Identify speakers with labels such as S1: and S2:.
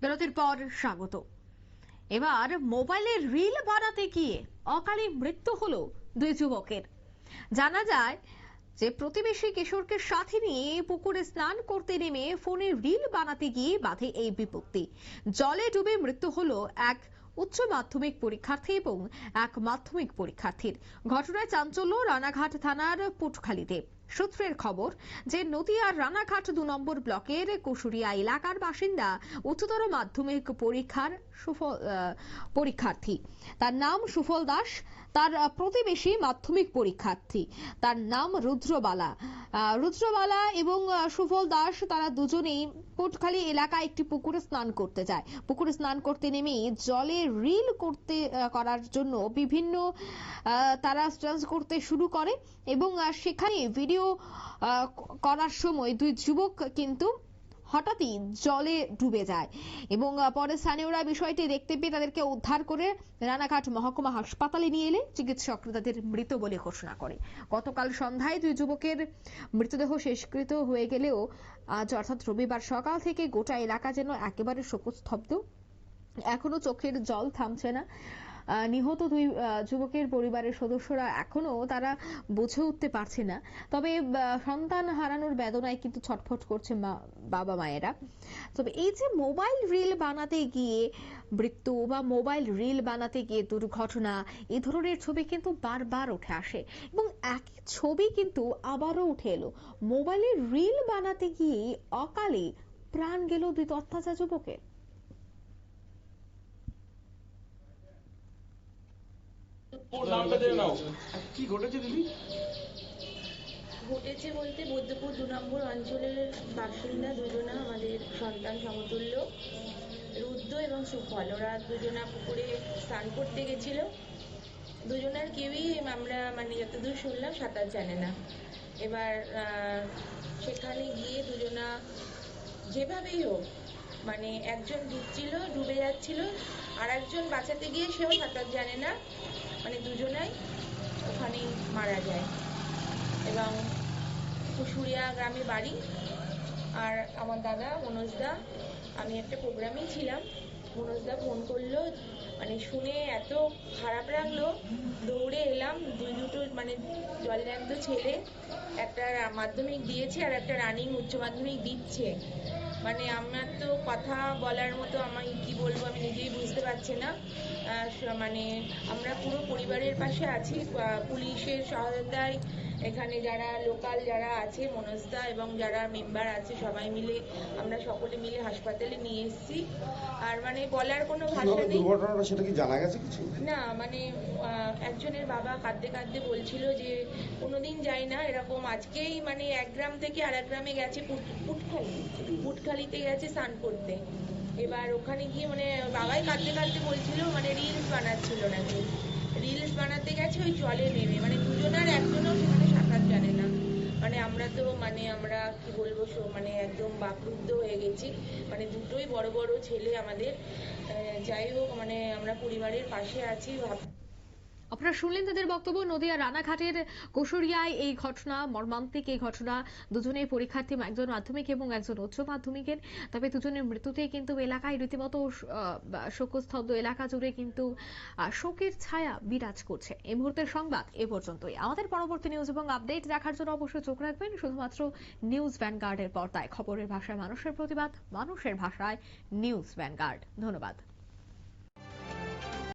S1: বিরতির পর স্বাগত। এবার মোবাইলের রিল বানাতে গিয়ে অকালে মৃত্যু হলো দুই যুবকের। জানা যায় যে প্রতিবেশী কিশোরকে সাথে নিয়ে পুকুরে স্নান করতে নেমে ফোনে রিল বানাতে গিয়ে বাধে এই বিপত্তি। জলে ডুবে মৃত্যু হলো এক উচ্চ মাধ্যমিক পরীক্ষার্থী এবং এক মাধ্যমিক পরীক্ষার্থীর। ঘটনায় চাঞ্চল্য রানাঘাট থানার পুটখালীতে। সূত্রের খবর যে নদিয়ার রানাঘাট ২ নম্বর ব্লকের কুশুরিয়া এলাকার বাসিন্দা উচ্চতর মাধ্যমিক পরীক্ষার পরীক্ষার্থী। তার নাম সুফল দাস। তার প্রতিবেশী মাধ্যমিক পরীক্ষার্থী, তার নাম রুদ্রবালা এবং সুফল দাস। তারা দুজনেই পুটখালী এলাকায় একটি পুকুরে স্নান করতে যায়। পুকুরে স্নান করতে নেমে জলে রিল করার জন্য বিভিন্ন তারা স্টান্ট করতে শুরু করে এবং সেখানে ভিডিও করার সময় দুই যুবক কিন্তু হঠাৎই জলে ডুবে যায় এবং পরে স্থানীয়রা বিষয়টি দেখতে পেয়ে তাদেরকে উদ্ধার করে রানাঘাট মহকুমা হাসপাতালে নিয়ে এলে চিকিৎসকরা তাদের মৃত বলে ঘোষণা করে। গতকাল সন্ধ্যায় দুই যুবকের মৃতদেহ শেষকৃত হয়ে গেলেও আজ অর্থাৎ রবিবার সকাল থেকে গোটা এলাকা যেন একেবারে শোকস্তব্ধ। এখনো চোখের জল থামছে না। নিহত দুই যুবকের পরিবারের সদস্যরা এখনো তারা বুঝে উঠতে পারছে না। তবে সন্তান হারানোর বেদনায় কিন্তু ছটফট করছে বাবা মায়েরা। তবে এই যে মোবাইল রিল বানাতে গিয়ে মৃত্যু বা মোবাইল রিল বানাতে গিয়ে দুর্ঘটনা, এই ধরনের ছবি কিন্তু বারবার উঠে আসে এবং একই ছবি কিন্তু আবারও উঠে এলো। মোবাইলে রিল বানাতে গিয়ে অকালে প্রাণ গেল দুই তত্ত্বাচা যুবকের।
S2: কি ঘটেছে দিদি?
S3: ঘটেছে বলতে বৈদ্যপুর ২ নম্বর অঞ্চলের বাসিন্দা দুজনা আমাদের সন্তান সমতুল্য, রুদ্র এবং সুফল। ওরা দুজনা পুকুরে স্নান করতে গেছিল। দুজনার কেউই আমরা যতদূর শুনলাম সাঁতার জানে না। এবার সেখানে গিয়ে দুজনা যেভাবেই হোক একজন ডুবে যাচ্ছিল, আর একজন বাঁচাতে গিয়ে সেও সাঁতার জানে না, দুজনাই ওখানেই মারা যায়। এবং কুশুরিয়া গ্রামে বাড়ি। আর আমার দাদা মনোজদা, আমি একটা প্রোগ্রামেই ছিলাম, মনোজদা ফোন করলো, শুনে এত খারাপ লাগলো, দৌড়ে এলাম। দুটো জলজ্যান্ত ছেলে, একটা মাধ্যমিক দিয়েছে আর একটা রানিং উচ্চ মাধ্যমিক দিচ্ছে। আমার তো কথা বলার মতো, আমি কি বলবো আমি নিজেই বুঝতে পারছি না। আমরা পুরো পরিবারের পাশে আছি, পুলিশের সহায়তায় এখানে যারা লোকাল যারা আছে, মনোজদা এবং যারা মেম্বার আছে, সবাই মিলে আমরা সকলে মিলে হাসপাতালে নিয়ে এসেছি। আর বলার কোনো ভাষা নেই।
S2: দুর্ঘটনাটা সেটা কি জানা গেছে কিছু?
S3: না, একজনের বাবা কাঁদতে কাঁদতে বলছিল যে কোনোদিন যাই না এরকম, আজকেই এক গ্রাম থেকে আর এক গ্রামে গেছে, পুটখালিতে গেছে স্নান করতে। এবার ওখানে গিয়ে বাবাই কাঁদতে কাঁদতে বলছিল রিলস বানাচ্ছিল নাকি, রিলস বানাতে গেছে ওই জলে নেমে, দুজনার একজনও সেখানে সাঁতার জানে না। আমরা তো আমরা কি বলবো, একদম বাকরুদ্ধ হয়ে গেছি। দুটোই বড় বড় ছেলে আমাদের। যাই হোক, আমরা পরিবারের পাশে আছি।
S1: আপনারা শুনলেন তাদের বক্তব্য। নদিয়া রানাঘাটের কুশুরিয়ায় এই ঘটনা, মর্মান্তিক এই ঘটনা। দুজনেই পরীক্ষার্থী, একজন মাধ্যমিক এবং একজন উচ্চ মাধ্যমিকের। তবে দুজনের মৃত্যুতে কিন্তু এলাকায় রীতিমতো শোকস্তব্ধ, এলাকা জুড়ে কিন্তু শোকের ছায়া বিরাজ করছে। এই মুহূর্তের সংবাদ এ পর্যন্তই। আমাদের পরবর্তী নিউজ এবং আপডেট দেখার জন্য অবশ্যই চোখ রাখবেন শুধুমাত্র নিউজ ভ্যানগার্ডের পর্দায়। খবরের ভাষায় মানুষের প্রতিবাদ, মানুষের ভাষায় নিউজ ভ্যানগার্ড। ধন্যবাদ।